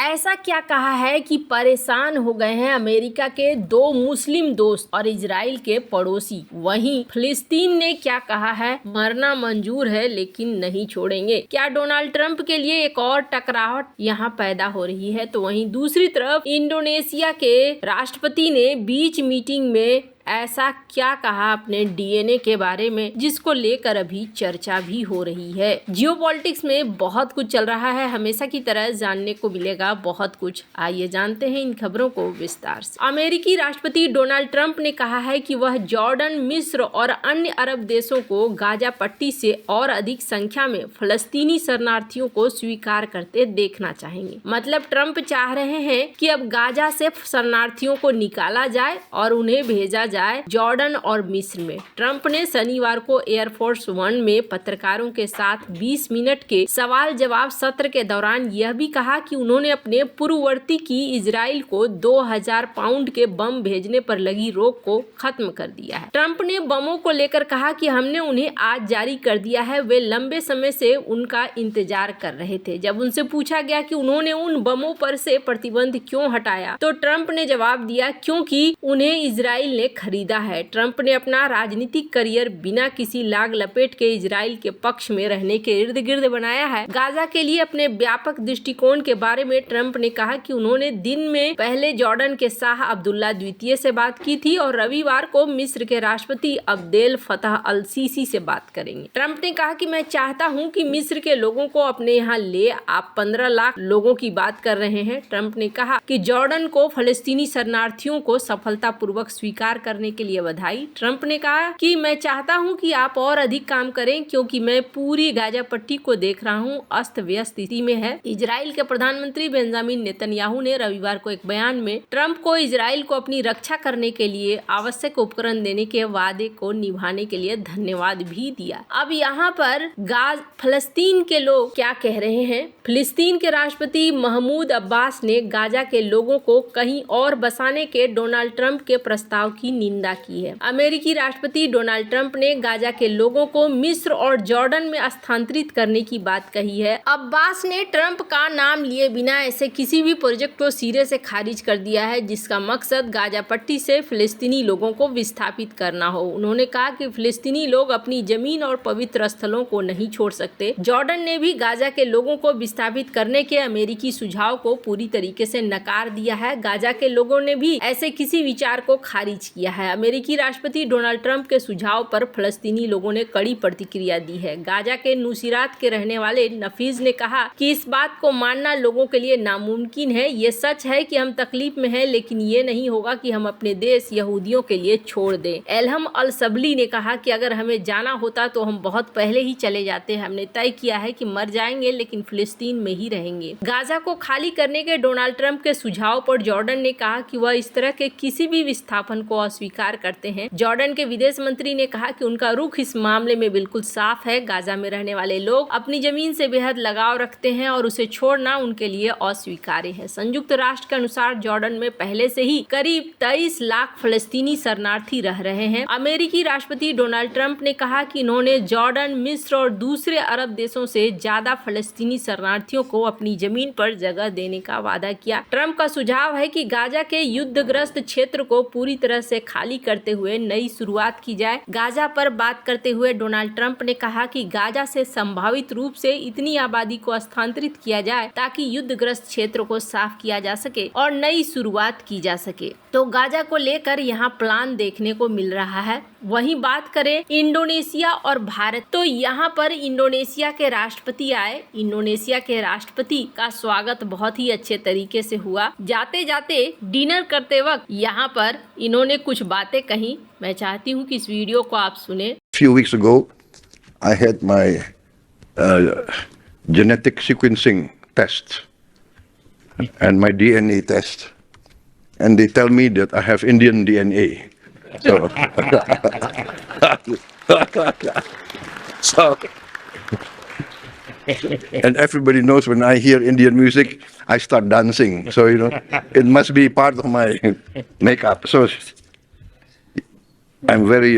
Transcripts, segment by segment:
ऐसा क्या कहा है कि परेशान हो गए हैं अमेरिका के दो मुस्लिम दोस्त और इजराइल के पड़ोसी। वहीं फिलिस्तीन ने क्या कहा है, मरना मंजूर है लेकिन नहीं छोड़ेंगे। क्या डोनाल्ड ट्रंप के लिए एक और टकराहट यहाँ पैदा हो रही है? तो वहीं दूसरी तरफ इंडोनेशिया के राष्ट्रपति ने बीच मीटिंग में ऐसा क्या कहा अपने डीएनए के बारे में, जिसको लेकर अभी चर्चा भी हो रही है। जियोपॉलिटिक्स में बहुत कुछ चल रहा है, हमेशा की तरह जानने को मिलेगा बहुत कुछ। आइए जानते हैं इन खबरों को विस्तार से। अमेरिकी राष्ट्रपति डोनाल्ड ट्रंप ने कहा है कि वह जॉर्डन, मिस्र और अन्य अरब देशों को गाजा पट्टी से और अधिक संख्या में फलस्तीनी शरणार्थियों को स्वीकार करते देखना चाहेंगे। मतलब ट्रंप चाह रहे हैं कि अब गाजा से शरणार्थियों को निकाला जाए और उन्हें भेजा जाए जॉर्डन और मिस्र में। ट्रंप ने शनिवार को एयरफोर्स वन में पत्रकारों के साथ 20 मिनट के सवाल जवाब सत्र के दौरान यह भी कहा कि उन्होंने अपने पूर्ववर्ती की इजराइल को 2000 पाउंड के बम भेजने पर लगी रोक को खत्म कर दिया है। ट्रंप ने बमों को लेकर कहा कि हमने उन्हें आज जारी कर दिया है, वे लंबे समय से उनका इंतजार कर रहे थे। जब उनसे पूछा गया कि उन्होंने उन बमों पर से प्रतिबंध क्यों हटाया, तो ट्रंप ने जवाब दिया, क्योंकि उन्हें इजराइल ने खरीदा है। ट्रंप ने अपना राजनीतिक करियर बिना किसी लाग लपेट के इजराइल के पक्ष में रहने के इर्द गिर्द बनाया है। गाजा के लिए अपने व्यापक दृष्टिकोण के बारे में ट्रंप ने कहा कि उन्होंने दिन में पहले जॉर्डन के शाह अब्दुल्ला द्वितीय से बात की थी और रविवार को मिस्र के राष्ट्रपति अब्देल फतह अल सीसी से बात करेंगे। ट्रंप ने कहा कि मैं चाहता हूं कि मिस्र के लोगों को अपने यहाँ ले। आप 15 लाख लोगों की बात कर रहे हैं। ट्रंप ने कहा कि जॉर्डन को फलस्तीनी शरणार्थियों को सफलतापूर्वक स्वीकार करने के लिए बधाई। ट्रंप ने कहा कि मैं चाहता हूं कि आप और अधिक काम करें, क्योंकि मैं पूरी गाजा पट्टी को देख रहा हूं, अस्त व्यस्त स्थिति में है। इजराइल के प्रधानमंत्री बेंजामिन नेतन्याहू ने रविवार को एक बयान में ट्रंप को इजराइल को अपनी रक्षा करने के लिए आवश्यक उपकरण देने के वादे को निभाने के लिए धन्यवाद भी दिया। अब यहाँ पर फलस्तीन के लोग क्या कह रहे हैं? फिलिस्तीन के राष्ट्रपति महमूद अब्बास ने गाजा के लोगों को कहीं और बसाने के डोनाल्ड ट्रंप के प्रस्ताव की निंदा की है। अमेरिकी राष्ट्रपति डोनाल्ड ट्रंप ने गाजा के लोगों को मिस्र और जॉर्डन में स्थानांतरित करने की बात कही है। अब्बास ने ट्रंप का नाम लिए बिना ऐसे किसी भी प्रोजेक्ट को सिरे से खारिज कर दिया है जिसका मकसद गाजा पट्टी से फिलिस्तीनी लोगों को विस्थापित करना हो। उन्होंने कहा कि फिलिस्तीनी लोग अपनी जमीन और पवित्र स्थलों को नहीं छोड़ सकते। जॉर्डन ने भी गाजा के लोगों को विस्थापित करने के अमेरिकी सुझाव को पूरी तरीके से नकार दिया है। गाजा के लोगों ने भी ऐसे किसी विचार को खारिज किया है। अमेरिकी राष्ट्रपति डोनाल्ड ट्रंप के सुझाव पर फलस्तीनी लोगों ने कड़ी प्रतिक्रिया दी है। गाजा के नुसीरात के रहने वाले नफीज ने कहा कि इस बात को मानना लोगों के लिए नामुमकिन है। ये सच है कि हम तकलीफ में हैं, लेकिन ये नहीं होगा कि हम अपने देश यहूदियों के लिए छोड़ दें। एल्हम अल सबली ने कहा कि अगर हमें जाना होता तो हम बहुत पहले ही चले जाते। हमने तय किया है कि मर जाएंगे लेकिन फिलिस्तीन में ही रहेंगे। गाजा को खाली करने के डोनाल्ड ट्रंप के सुझाव पर जॉर्डन ने कहा कि वह इस तरह के किसी भी विस्थापन को अस्वीकार करते हैं। जॉर्डन के विदेश मंत्री ने कहा कि उनका रुख इस मामले में बिल्कुल साफ है। गाजा में रहने वाले लोग अपनी जमीन से बेहद लगाव रखते हैं और उसे छोड़ना उनके लिए अस्वीकार्य है। संयुक्त राष्ट्र के अनुसार जॉर्डन में पहले से ही करीब 23 लाख फलस्तीनी शरणार्थी रह रहे हैं। अमेरिकी राष्ट्रपति डोनाल्ड ट्रंप ने कहा कि उन्होंने जॉर्डन, मिस्र और दूसरे अरब देशों से ज्यादा फलस्तीनी शरणार्थियों को अपनी जमीन पर जगह देने का वादा किया। ट्रंप का सुझाव है कि गाजा के युद्धग्रस्त क्षेत्र को पूरी तरह से खाली करते हुए नई शुरुआत की जाए। गाजा पर बात करते हुए डोनाल्ड ट्रंप ने कहा कि गाजा से संभावित रूप से इतनी आबादी को स्थानांतरित किया जाए ताकि युद्धग्रस्त क्षेत्र को साफ किया जा सके और नई शुरुआत की जा सके। तो गाजा को लेकर यहाँ प्लान देखने को मिल रहा है। वहीं बात करें इंडोनेशिया और भारत, तो यहाँ पर इंडोनेशिया के राष्ट्रपति आए। इंडोनेशिया के राष्ट्रपति का स्वागत बहुत ही अच्छे तरीके से हुआ। जाते जाते डिनर करते वक्त यहाँ पर इन्होंने कुछ बातें कही। मैं चाहती हूँ कि इस वीडियो को आप सुने। Few weeks ago, I had my genetic sequencing test and my DNA test, and they tell me that I have Indian DNA. So, and everybody knows when I hear Indian music, I start dancing. So it must be part of my makeup. So I'm very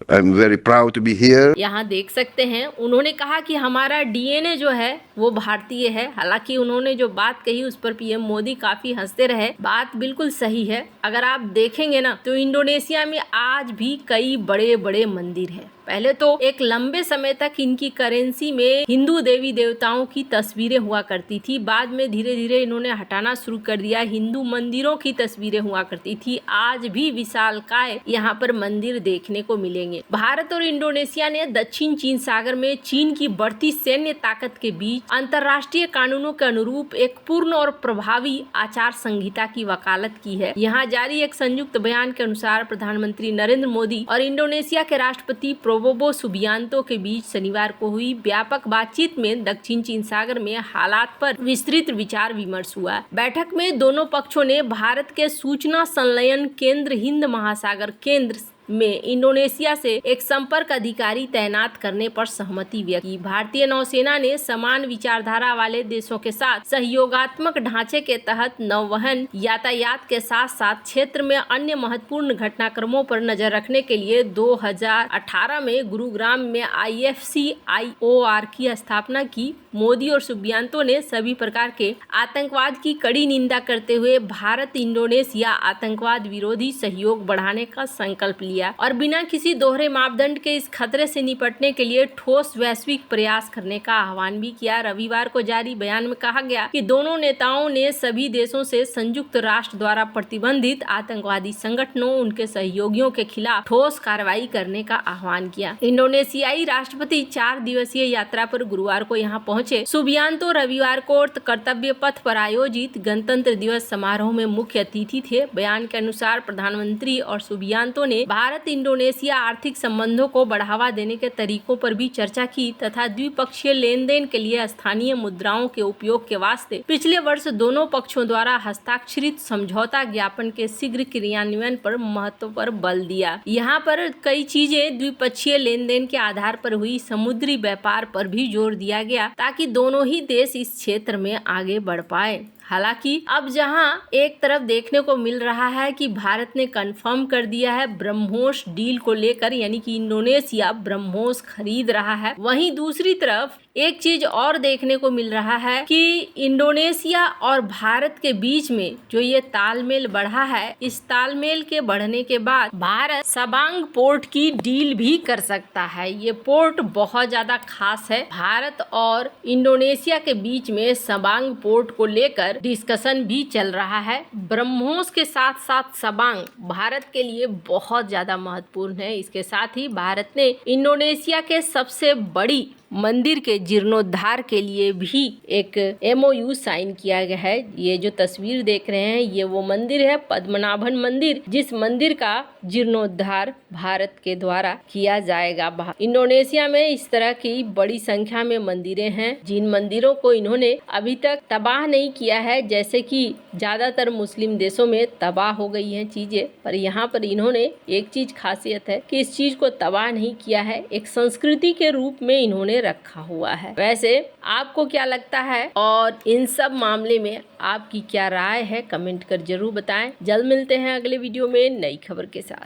I'm very proud to be here. यहाँ देख सकते हैं उन्होंने कहा कि हमारा DNA जो है वो भारतीय है। हालांकि उन्होंने जो बात कही उस पर पीएम मोदी काफी हंसते रहे। बात बिल्कुल सही है। अगर आप देखेंगे ना तो इंडोनेशिया में आज भी कई बड़े बड़े मंदिर हैं। पहले तो एक लंबे समय तक इनकी करेंसी में हिंदू देवी देवताओं की तस्वीरें हुआ करती थी। बाद में धीरे धीरे इन्होंने हटाना शुरू कर दिया। हिंदू मंदिरों की तस्वीरें हुआ करती थी। आज भी विशालकाय यहाँ पर मंदिर देखने को मिलेंगे। भारत और इंडोनेशिया ने दक्षिण चीन सागर में चीन की बढ़ती सैन्य ताकत के बीच अंतर्राष्ट्रीय कानूनों के अनुरूप एक पूर्ण और प्रभावी आचार संहिता की वकालत की है। यहाँ जारी एक संयुक्त बयान के अनुसार प्रधानमंत्री नरेंद्र मोदी और इंडोनेशिया के राष्ट्रपति प्रोबोवो सुबियांतो के बीच शनिवार को हुई व्यापक बातचीत में दक्षिण चीन सागर में हालात पर विस्तृत विचार विमर्श हुआ। बैठक में दोनों पक्षों ने भारत के सूचना संलयन केंद्र हिंद महासागर केंद्र में इंडोनेशिया से एक संपर्क अधिकारी तैनात करने पर सहमति व्यक्त की। भारतीय नौसेना ने समान विचारधारा वाले देशों के साथ सहयोगात्मक ढांचे के तहत नौवहन यातायात के साथ साथ क्षेत्र में अन्य महत्वपूर्ण घटनाक्रमों पर नजर रखने के लिए 2018 में गुरुग्राम में IFCIOR की स्थापना की। मोदी और सुबियांतो ने सभी प्रकार के आतंकवाद की कड़ी निंदा करते हुए भारत इंडोनेशिया आतंकवाद विरोधी सहयोग बढ़ाने का संकल्प लिया और बिना किसी दोहरे मापदंड के इस खतरे से निपटने के लिए ठोस वैश्विक प्रयास करने का आह्वान भी किया। रविवार को जारी बयान में कहा गया कि दोनों नेताओं ने सभी देशों से संयुक्त राष्ट्र द्वारा प्रतिबंधित आतंकवादी संगठनों उनके सहयोगियों के खिलाफ ठोस कार्रवाई करने का आह्वान किया। इंडोनेशियाई राष्ट्रपति 4 दिवसीय यात्रा पर गुरुवार को यहाँ पहुंचे। सुबियांतो रविवार को कर्तव्य पथ पर आयोजित गणतंत्र दिवस समारोह में मुख्य अतिथि थे। बयान के अनुसार प्रधानमंत्री और सुबियांतो ने भारत इंडोनेशिया आर्थिक संबंधों को बढ़ावा देने के तरीकों पर भी चर्चा की तथा द्विपक्षीय लेन देन के लिए स्थानीय मुद्राओं के उपयोग के वास्ते पिछले वर्ष दोनों पक्षों द्वारा हस्ताक्षरित समझौता ज्ञापन के शीघ्र क्रियान्वयन पर महत्व पर बल दिया। यहाँ पर कई चीजें द्विपक्षीय लेन देन के आधार पर हुई समुद्री व्यापार पर भी जोर दिया गया ताकि दोनों ही देश इस क्षेत्र में आगे बढ़ पाए। हालांकि अब जहां एक तरफ देखने को मिल रहा है कि भारत ने कंफर्म कर दिया है ब्रह्मोस डील को लेकर, यानी कि इंडोनेशिया ब्रह्मोस खरीद रहा है, वहीं दूसरी तरफ एक चीज और देखने को मिल रहा है कि इंडोनेशिया और भारत के बीच में जो ये तालमेल बढ़ा है, इस तालमेल के बढ़ने के बाद भारत सबांग पोर्ट की डील भी कर सकता है। ये पोर्ट बहुत ज्यादा खास है। भारत और इंडोनेशिया के बीच में सबांग पोर्ट को लेकर डिस्कशन भी चल रहा है। ब्रह्मोस के साथ साथ सबांग भारत के लिए बहुत ज्यादा महत्वपूर्ण है। इसके साथ ही भारत ने इंडोनेशिया के सबसे बड़ी मंदिर के जीर्णोद्धार के लिए भी एक MOU साइन किया गया है। ये जो तस्वीर देख रहे हैं ये वो मंदिर है, पद्मनाभन मंदिर, जिस मंदिर का जीर्णोद्धार भारत के द्वारा किया जाएगा। इंडोनेशिया में इस तरह की बड़ी संख्या में मंदिरें हैं जिन मंदिरों को इन्होंने अभी तक तबाह नहीं किया है, जैसे कि ज्यादातर मुस्लिम देशों में तबाह हो गई हैं चीजें, पर यहाँ पर इन्होंने एक चीज खासियत है कि इस चीज को तबाह नहीं किया है, एक संस्कृति के रूप में इन्होंने रखा हुआ है। वैसे आपको क्या लगता है और इन सब मामले में आपकी क्या राय है, कमेंट कर जरूर बताएं। जल्द मिलते हैं अगले वीडियो में नई खबर के साथ।